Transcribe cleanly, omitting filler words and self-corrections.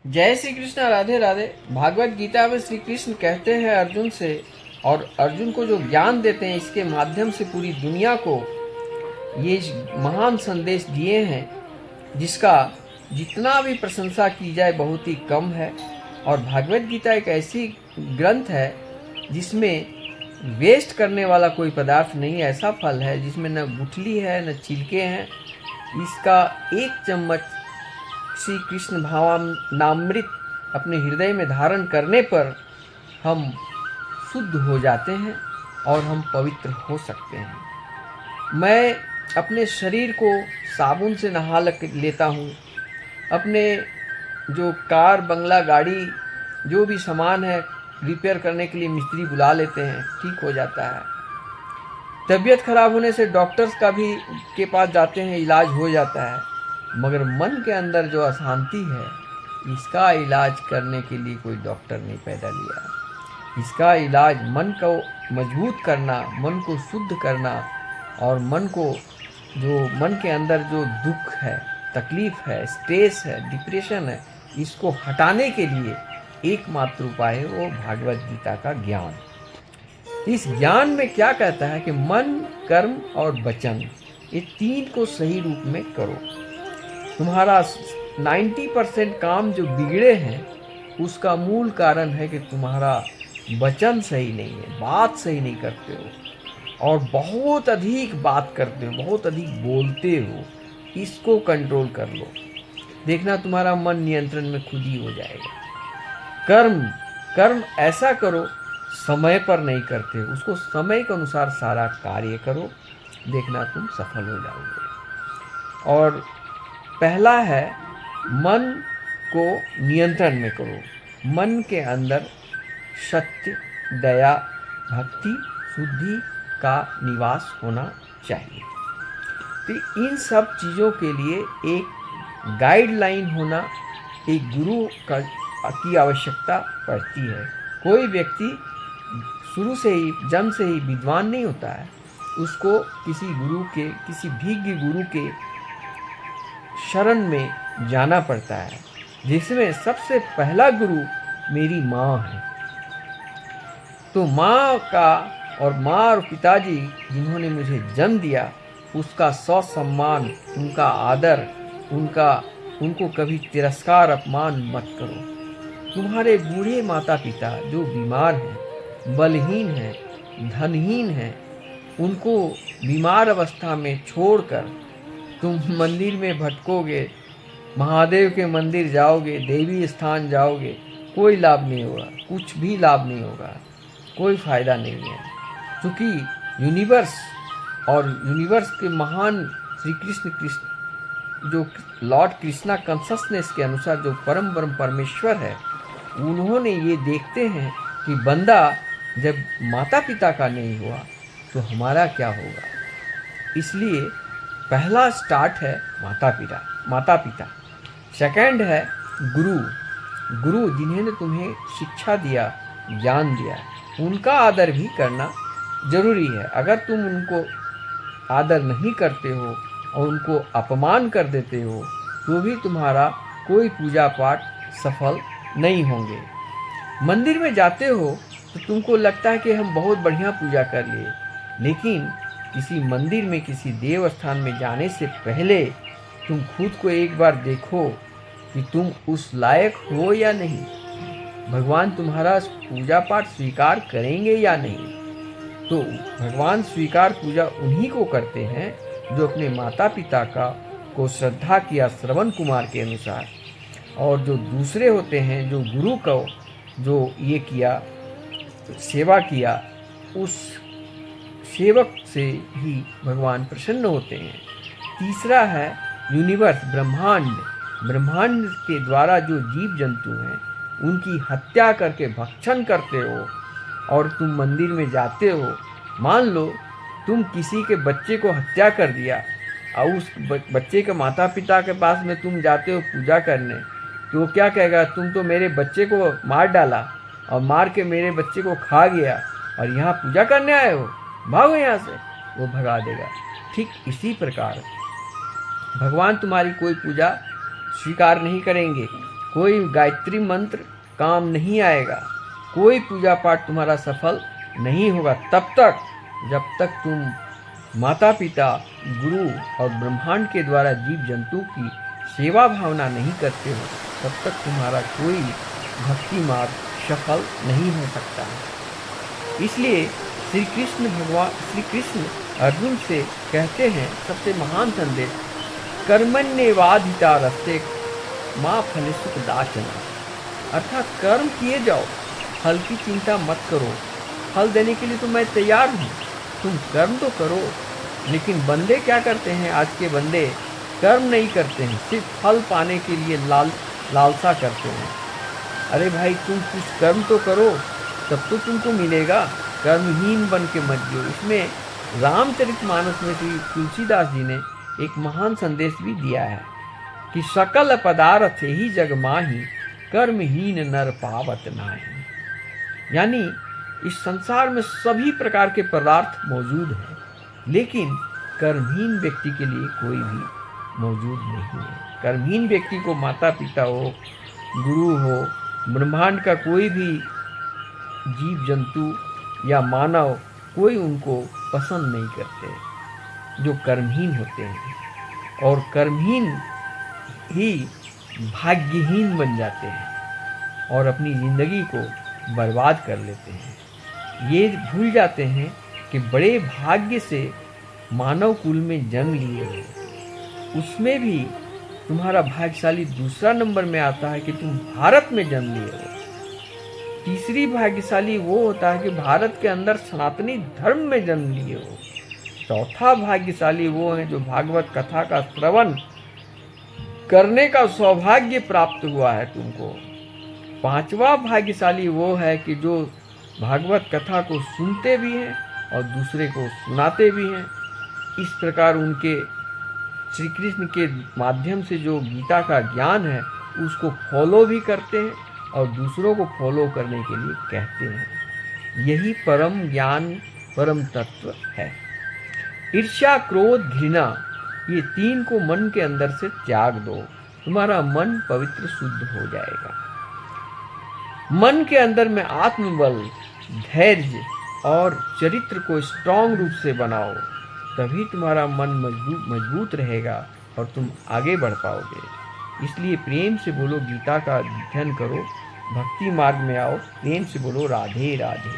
जय श्री कृष्ण। राधे राधे। भागवत गीता में श्री कृष्ण कहते हैं अर्जुन से, और अर्जुन को जो ज्ञान देते हैं इसके माध्यम से पूरी दुनिया को ये महान संदेश दिए हैं, जिसका जितना भी प्रशंसा की जाए बहुत ही कम है। और भागवत गीता एक ऐसी ग्रंथ है जिसमें वेस्ट करने वाला कोई पदार्थ नहीं, ऐसा फल है जिसमें न गुठली है न छिलके हैं। इसका एक चम्मच श्री कृष्ण भावनामृत अपने हृदय में धारण करने पर हम शुद्ध हो जाते हैं और हम पवित्र हो सकते हैं। मैं अपने शरीर को साबुन से नहा लेता हूँ। अपने जो कार बंगला गाड़ी जो भी सामान है रिपेयर करने के लिए मिस्त्री बुला लेते हैं, ठीक हो जाता है। तबीयत खराब होने से डॉक्टर्स का भी के पास जाते हैं, इलाज हो जाता है। मगर मन के अंदर जो अशांति है, इसका इलाज करने के लिए कोई डॉक्टर नहीं पैदा लिया। इसका इलाज मन को मजबूत करना, मन को शुद्ध करना, और मन के अंदर जो दुख है, तकलीफ है, स्ट्रेस है, डिप्रेशन है, इसको हटाने के लिए एकमात्र उपाय है वो भागवत गीता का ज्ञान। इस ज्ञान में क्या कहता है कि मन, कर्म और वचन, ये तीन को सही रूप में करो। तुम्हारा 90% काम जो बिगड़े हैं उसका मूल कारण है कि तुम्हारा वचन सही नहीं है, बात सही नहीं करते हो और बहुत अधिक बात करते हो, बहुत अधिक बोलते हो। इसको कंट्रोल कर लो, देखना तुम्हारा मन नियंत्रण में खुद ही हो जाएगा। कर्म ऐसा करो, समय पर नहीं करते हो, उसको समय के अनुसार सारा कार्य करो, देखना तुम सफल हो जाओगे। और पहला है मन को नियंत्रण में करो। मन के अंदर सत्य, दया, भक्ति, शुद्धि का निवास होना चाहिए। तो इन सब चीज़ों के लिए एक गाइडलाइन होना, एक गुरु की आवश्यकता पड़ती है। कोई व्यक्ति शुरू से ही, जन्म से ही विद्वान नहीं होता है। उसको किसी भिज्ञ गुरु के शरण में जाना पड़ता है, जिसमें सबसे पहला गुरु मेरी माँ है। तो माँ और पिताजी जिन्होंने मुझे जन्म दिया, उसका सम्मान, उनका आदर, उनको कभी तिरस्कार अपमान मत करो। तुम्हारे बूढ़े माता पिता जो बीमार हैं, बलहीन हैं, धनहीन हैं, उनको बीमार अवस्था में छोड़कर तुम मंदिर में भटकोगे, महादेव के मंदिर जाओगे, देवी स्थान जाओगे, कोई लाभ नहीं होगा, कुछ भी लाभ नहीं होगा, कोई फायदा नहीं है। क्योंकि यूनिवर्स के महान श्री कृष्ण जो लॉर्ड कृष्णा कॉन्शसनेस के अनुसार जो परम परमेश्वर है, उन्होंने ये देखते हैं कि बंदा जब माता पिता का नहीं हुआ तो हमारा क्या होगा। इसलिए पहला स्टार्ट है माता पिता। सेकंड है गुरु जिन्होंने तुम्हें शिक्षा दिया, ज्ञान दिया, उनका आदर भी करना जरूरी है। अगर तुम उनको आदर नहीं करते हो और उनको अपमान कर देते हो तो भी तुम्हारा कोई पूजा पाठ सफल नहीं होंगे। मंदिर में जाते हो तो तुमको लगता है कि हम बहुत बढ़िया पूजा कर लिए, लेकिन किसी मंदिर में, किसी देव स्थान में जाने से पहले तुम खुद को एक बार देखो कि तुम उस लायक हो या नहीं, भगवान तुम्हारा पूजा पाठ स्वीकार करेंगे या नहीं। तो भगवान स्वीकार पूजा उन्हीं को करते हैं जो अपने माता पिता को श्रद्धा किया श्रवण कुमार के अनुसार, और जो दूसरे होते हैं जो गुरु को जो ये किया, सेवा किया, उस सेवक से ही भगवान प्रसन्न होते हैं। तीसरा है यूनिवर्स, ब्रह्मांड के द्वारा जो जीव जंतु हैं उनकी हत्या करके भक्षण करते हो और तुम मंदिर में जाते हो। मान लो तुम किसी के बच्चे को हत्या कर दिया और उस बच्चे के माता पिता के पास में तुम जाते हो पूजा करने, तो वो क्या कहेगा, तुम तो मेरे बच्चे को मार डाला और मार के मेरे बच्चे को खा गया और यहाँ पूजा करने आए हो, भागो यहाँ से, वो भगा देगा। ठीक इसी प्रकार भगवान तुम्हारी कोई पूजा स्वीकार नहीं करेंगे। कोई गायत्री मंत्र काम नहीं आएगा, कोई पूजा पाठ तुम्हारा सफल नहीं होगा तब तक जब तक तुम माता पिता, गुरु और ब्रह्मांड के द्वारा जीव जंतु की सेवा भावना नहीं करते हो, तब तक तुम्हारा कोई भक्ति मार्ग सफल नहीं हो सकता है। इसलिए श्री कृष्ण अर्जुन से कहते हैं सबसे महान संदेश, कर्मण्येवाधिता रस्ते माँ फलेषु कदाचन, अर्थात कर्म किए जाओ, फल की चिंता मत करो, फल देने के लिए तो मैं तैयार हूँ, तुम कर्म तो करो। लेकिन बंदे क्या करते हैं, आज के बंदे कर्म नहीं करते हैं, सिर्फ फल पाने के लिए लालसा करते हैं। अरे भाई तुम कुछ कर्म तो करो, तब तो तुमको मिलेगा, कर्महीन बन के मत जियो। इसमें रामचरितमानस में श्री तुलसीदास जी ने एक महान संदेश भी दिया है कि सकल पदार्थ ही जग माही, कर्महीन नर पावत नाही। यानी इस संसार में सभी प्रकार के पदार्थ मौजूद हैं, लेकिन कर्महीन व्यक्ति के लिए कोई भी मौजूद नहीं है। कर्महीन व्यक्ति को माता पिता हो, गुरु हो, ब्रह्मांड का कोई भी जीव जंतु या मानव, कोई उनको पसंद नहीं करते जो कर्महीन होते हैं। और कर्महीन ही भाग्यहीन बन जाते हैं और अपनी जिंदगी को बर्बाद कर लेते हैं। ये भूल जाते हैं कि बड़े भाग्य से मानव कुल में जन्म लिए हो, उसमें भी तुम्हारा भाग्यशाली दूसरा नंबर में आता है कि तुम भारत में जन्म लिए हो। तीसरी भाग्यशाली वो होता है कि भारत के अंदर सनातनी धर्म में जन्म लिए हो। चौथा भाग्यशाली वो है जो भागवत कथा का श्रवण करने का सौभाग्य प्राप्त हुआ है तुमको। पांचवा भाग्यशाली वो है कि जो भागवत कथा को सुनते भी हैं और दूसरे को सुनाते भी हैं। इस प्रकार उनके श्री कृष्ण के माध्यम से जो गीता का ज्ञान है उसको फॉलो भी करते हैं और दूसरों को फॉलो करने के लिए कहते हैं। यही परम ज्ञान, परम तत्व है। ईर्ष्या, क्रोध, घृणा, ये तीन को मन के अंदर से त्याग दो, तुम्हारा मन पवित्र शुद्ध हो जाएगा। मन के अंदर में आत्मबल, धैर्य और चरित्र को स्ट्रांग रूप से बनाओ, तभी तुम्हारा मन मजबूत रहेगा और तुम आगे बढ़ पाओगे। इसलिए प्रेम से बोलो, गीता का अध्ययन करो, भक्ति मार्ग में आओ, प्रेम से बोलो राधे राधे।